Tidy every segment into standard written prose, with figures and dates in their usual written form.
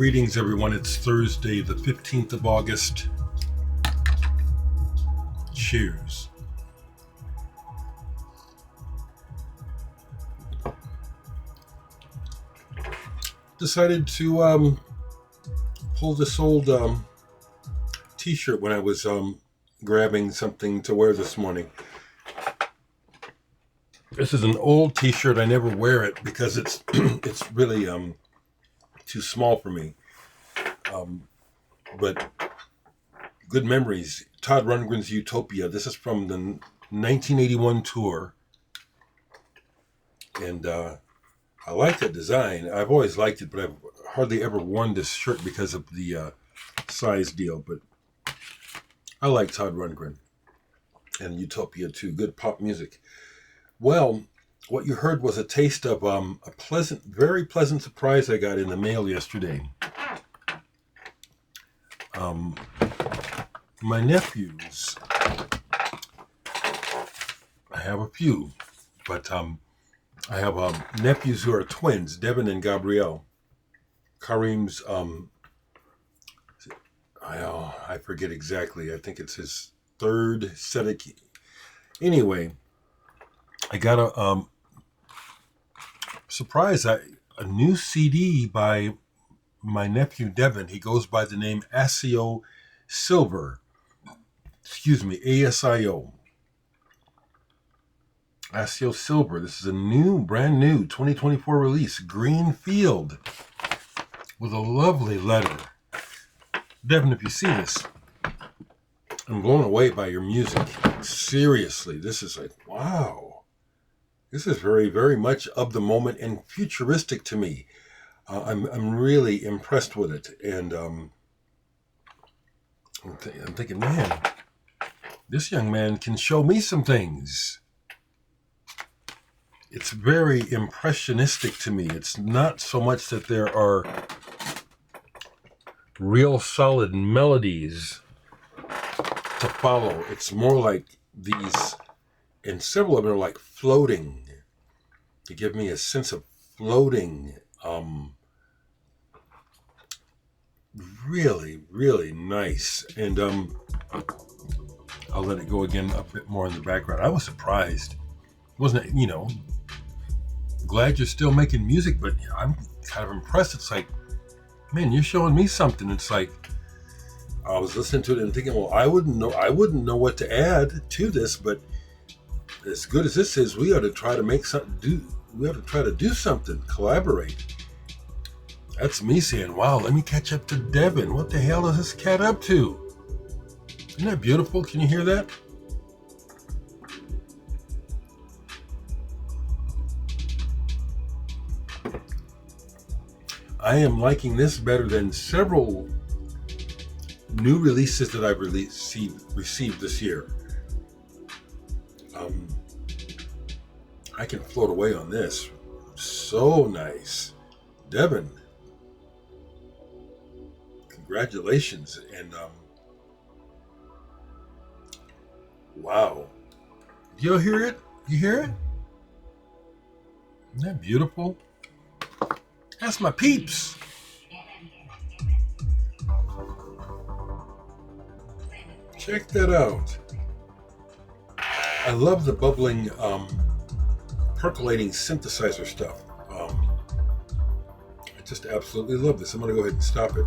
Greetings, everyone. It's Thursday, the 15th of August. Cheers. Decided to pull this old t-shirt when I was grabbing something to wear this morning. This is an old t-shirt. I never wear it because it's it's really too small for me. But good memories. Todd Rundgren's Utopia. This is from the 1981 tour. And I like the design. I've always liked it, but I've hardly ever worn this shirt because of the size deal. But I like Todd Rundgren and Utopia too. Good pop music. Well, what you heard was a taste of a pleasant, very pleasant surprise I got in the mail yesterday. My nephews, I have a few, but I have nephews who are twins, Devin and Gabrielle. Kareem's, I forget exactly. I think it's his third set of kids. Anyway, I got a surprise. A new CD by my nephew Devin. He goes by the name Asio Silver. Excuse me, ASIO. Asio Silver. This is a brand new 2024 release. Green Field. With a lovely letter. Devin, if you see this, I'm blown away by your music. Seriously, this is like, wow. This is very, very much of the moment and futuristic to me. I'm really impressed with it. And I'm thinking, man, this young man can show me some things. It's very impressionistic to me. It's not so much that there are real solid melodies to follow. It's more like these, and several of them are like floating. They give me a sense of floating. Really, really nice. And I'll let it go again a bit more in the background. I was surprised. Wasn't it, glad you're still making music, but I'm kind of impressed. It's like, man, you're showing me something. It's like, I was listening to it and thinking, well, I wouldn't know what to add to this, but as good as this is, we ought to try to do something, collaborate. That's me saying, wow, let me catch up to Devin. What the hell is this cat up to? Isn't that beautiful? Can you hear that? I am liking this better than several new releases that I've received this year. I can float away on this. So nice. Devin, congratulations. And wow. You hear it? You hear it? Isn't that beautiful? That's my peeps. Check that out. I love the bubbling, percolating synthesizer stuff. I just absolutely love this. I'm going to go ahead and stop it.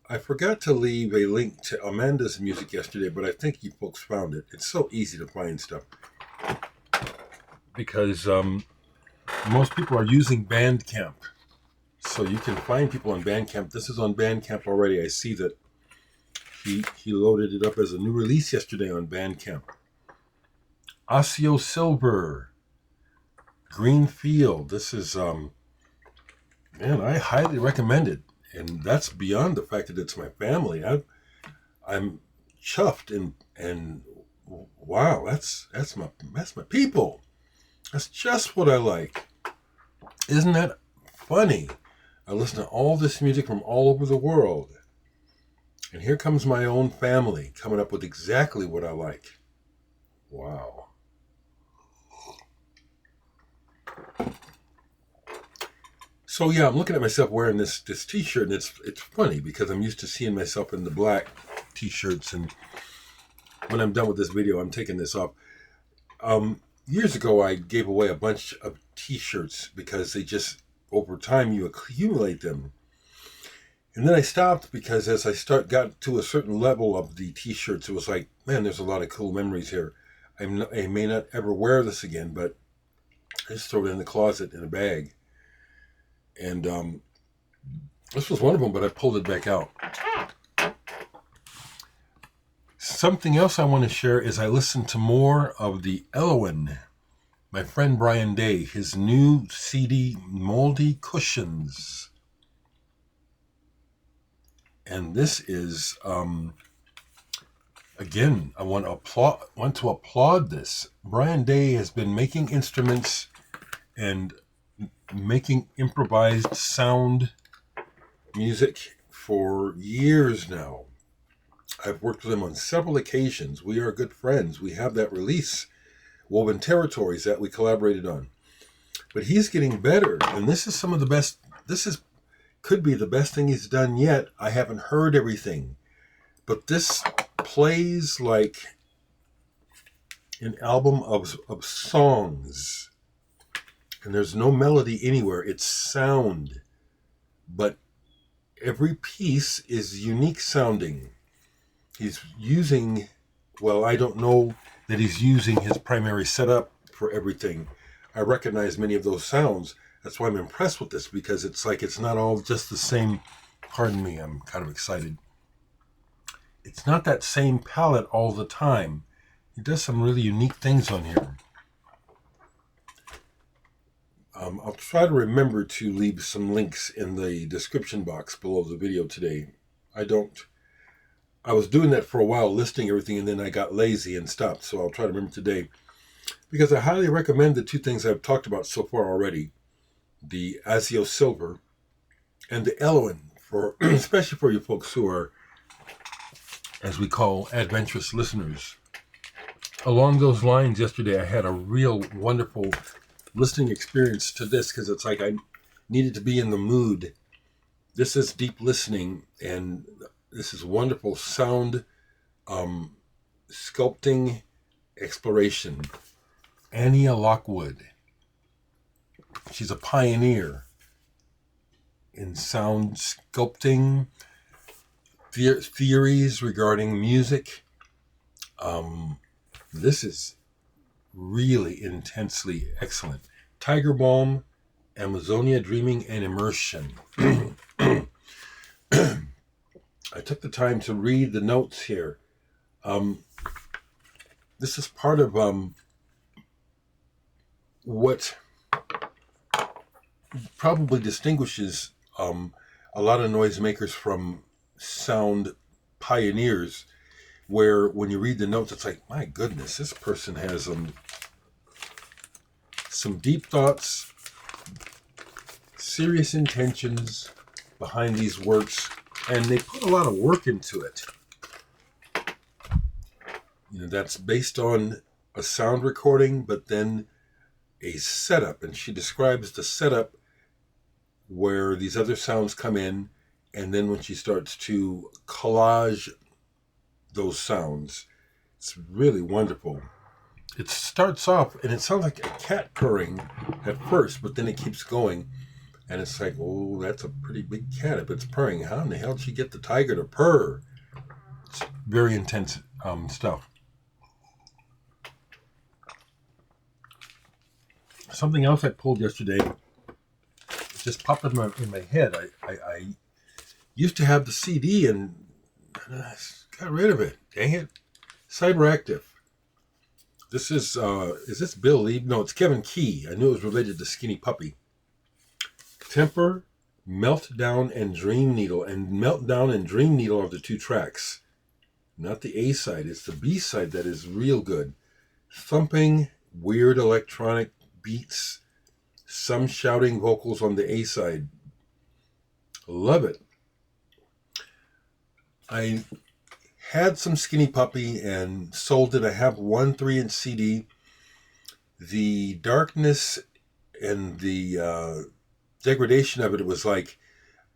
I forgot to leave a link to Amanda's music yesterday, but I think you folks found it. It's so easy to find stuff. Because most people are using Bandcamp. So you can find people on Bandcamp. This is on Bandcamp already. I see that he loaded it up as a new release yesterday on Bandcamp. Asio Silver. Green Field. This is, man, I highly recommend it. And that's beyond the fact that it's my family. I'm chuffed and wow, that's my people. That's just what I like. Isn't that funny? I listen to all this music from all over the world. And here comes my own family coming up with exactly what I like. Wow. So yeah, I'm looking at myself wearing this T-shirt, and it's funny because I'm used to seeing myself in the black T-shirts, and when I'm done with this video, I'm taking this off. Years ago, I gave away a bunch of T-shirts because they just, over time, you accumulate them. And then I stopped because as I got to a certain level of the T-shirts, it was like, man, there's a lot of cool memories here. I may not ever wear this again, but I just throw it in the closet in a bag. And this was one of them, but I pulled it back out. Something else I want to share is I listened to more of the Elowen, my friend Brian Day, his new CD, Moldy Cushions. And this is, again, I want to applaud this. Brian Day has been making instruments and making improvised sound music for years now. I've worked with him on several occasions. We are good friends. We have that release, Woven Territories, that we collaborated on. But he's getting better, and this is some of the best. Could be the best thing he's done yet. I haven't heard everything, but this plays like an album of songs, and there's no melody anywhere. It's sound, but every piece is unique sounding. He's using, well, I don't know that he's using his primary setup for everything. I recognize many of those sounds. That's why I'm impressed with this, because it's like it's not all just the same. Pardon me, I'm kind of excited. It's not that same palette all the time. He does some really unique things on here. I'll try to remember to leave some links in the description box below the video today. I was doing that for a while, listing everything, and then I got lazy and stopped. So I'll try to remember today, because I highly recommend the two things I've talked about so far already: the Azio Silver and the Elowen, especially for you folks who are, as we call, adventurous listeners. Along those lines, yesterday I had a real wonderful listening experience to this, because it's like I needed to be in the mood. This is deep listening, and this is wonderful sound sculpting exploration. Anya Lockwood. She's a pioneer in sound sculpting, theories regarding music. This is really intensely excellent. Tiger Balm, Amazonia Dreaming and Immersion. I took the time to read the notes here. This is part of what probably distinguishes a lot of noisemakers from sound pioneers, where when you read the notes, it's like, my goodness, this person has some deep thoughts, serious intentions behind these works, and they put a lot of work into it. That's based on a sound recording, but then a setup, and she describes the setup where these other sounds come in, and then when she starts to collage those sounds, it's really wonderful. It starts off, and it sounds like a cat purring at first, but then it keeps going, and it's like, oh, that's a pretty big cat if it's purring. How in the hell did she get the tiger to purr? It's very intense stuff. Something else I pulled yesterday just popped in my head. I used to have the CD and I got rid of it. Dang it. Cyberactive. This is this Bill Lee? No, it's Kevin Key. I knew it was related to Skinny Puppy. Temper, Meltdown, and Dream Needle. And Meltdown and Dream Needle are the two tracks. Not the A side. It's the B side that is real good. Thumping, weird electronic beats, some shouting vocals on the A side. Love it. I had some Skinny Puppy and sold it. I have one 3-inch CD. The darkness and the degradation of it, it was like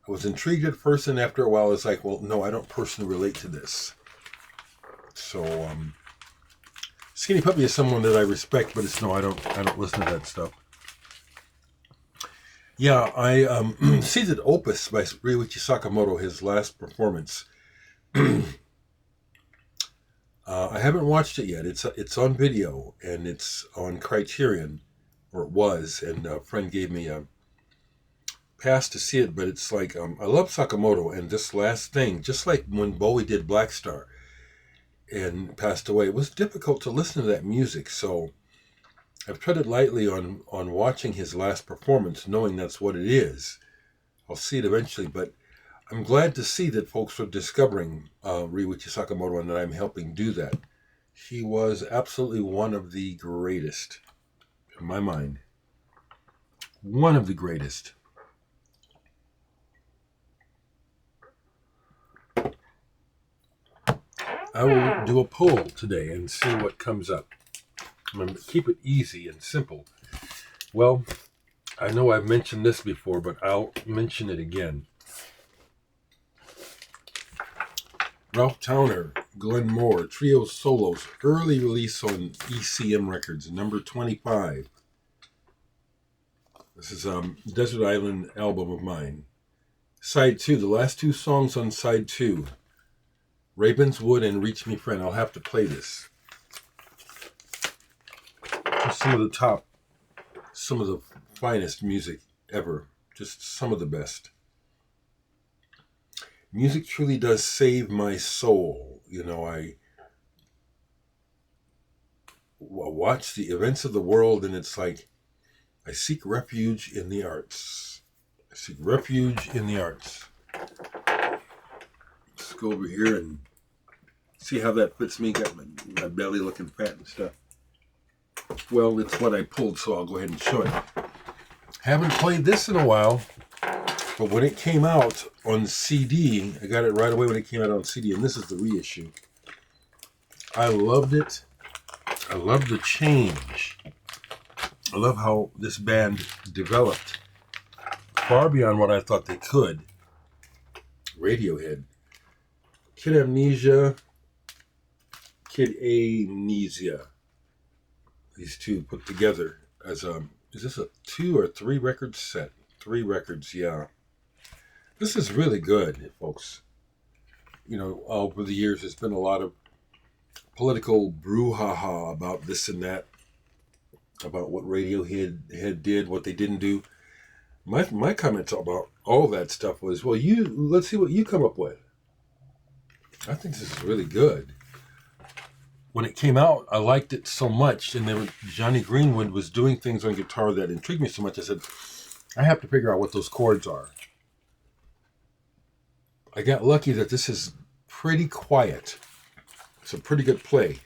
I was intrigued at first, and after a while, it's like, well, no, I don't personally relate to this. So, Skinny Puppy is someone that I respect, but it's no, I don't listen to that stuff. Yeah, I see that Opus by Ryuichi Sakamoto, his last performance. I haven't watched it yet. It's on video and it's on Criterion, or it was, and a friend gave me a pass to see it. But it's like I love Sakamoto, and this last thing, just like when Bowie did Black Star and passed away, it was difficult to listen to that music. So I've treaded lightly on watching his last performance, knowing that's what it is. I'll see it eventually, but I'm glad to see that folks are discovering Ryuichi Sakamoto and that I'm helping do that. He was absolutely one of the greatest, in my mind. One of the greatest. I will do a poll today and see what comes up. I'm going to keep it easy and simple. Well, I know I've mentioned this before, but I'll mention it again. Ralph Towner, Glenn Moore, Trio Solos, early release on ECM Records, number 25. This is a Desert Island album of mine. Side 2, the last two songs on Side 2, Ravenswood and Reach Me Friend. I'll have to play this. Some of the finest music ever. Just some of the best. Music truly does save my soul. You know, I watch the events of the world and it's like I seek refuge in the arts. I seek refuge in the arts. Let's go over here and see how that fits me. Got my belly looking fat and stuff. Well, it's what I pulled, so I'll go ahead and show it. Haven't played this in a while. But when it came out on CD, I got it right away when it came out on CD, and this is the reissue. I loved it. I love the change. I love how this band developed far beyond what I thought they could. Radiohead. Kid Amnesia. These two put together as a... Is this a 2 or 3 record set? 3 records, yeah. This is really good, folks. You know, over the years, there's been a lot of political brouhaha about this and that, about what Radiohead did, what they didn't do. My comments about all that stuff was, well, let's see what you come up with. I think this is really good. When it came out, I liked it so much, and Johnny Greenwood was doing things on guitar that intrigued me so much. I said, I have to figure out what those chords are. I got lucky that this is pretty quiet. It's a pretty good play.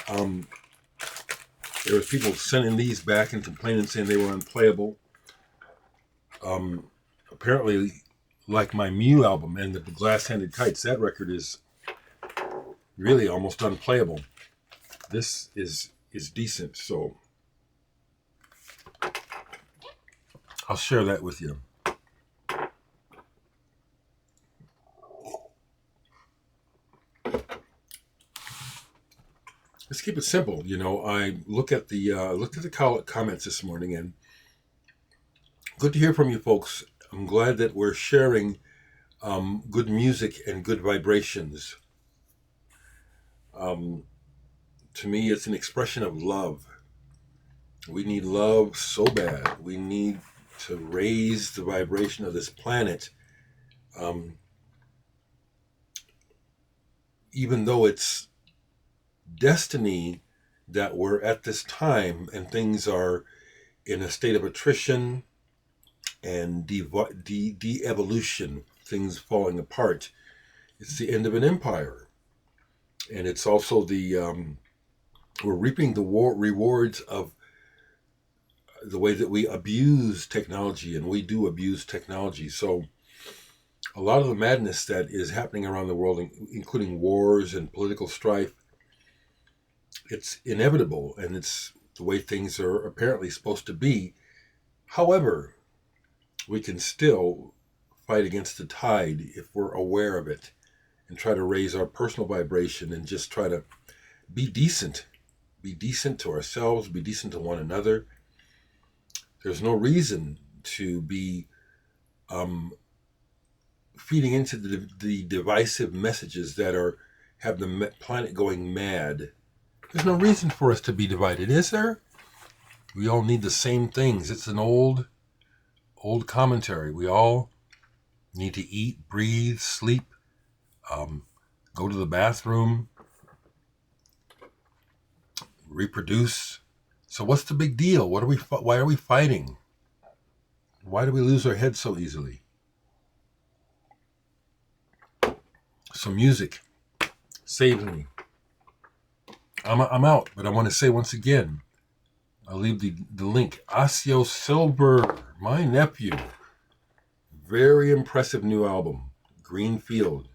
There was people sending these back and complaining, saying they were unplayable. Apparently, like my Mew album and the Glass-Handed Kites, that record is really almost unplayable. This is decent, so I'll share that with you. Let's keep it simple. You know, I looked at the comments this morning, and good to hear from you folks. I'm glad that we're sharing good music and good vibrations. To me, it's an expression of love. We need love so bad. We need to raise the vibration of this planet. Even though it's destiny that we're at this time and things are in a state of attrition and de-evolution, things falling apart. It's the end of an empire. And it's also we're reaping the rewards of the way that we abuse technology, and we do abuse technology. So a lot of the madness that is happening around the world, including wars and political strife, it's inevitable, and it's the way things are apparently supposed to be. However, we can still fight against the tide if we're aware of it and try to raise our personal vibration and just try to be decent. Be decent to ourselves, be decent to one another. There's no reason to be feeding into the divisive messages that have the planet going mad. There's no reason for us to be divided, is there? We all need the same things. It's an old commentary. We all need to eat, breathe, sleep, go to the bathroom, reproduce. So what's the big deal? Why are we fighting? Why do we lose our heads so easily? So music saves me. I'm out, but I want to say once again, I'll leave the link. Asio Silver, my nephew. Very impressive new album, Green Field.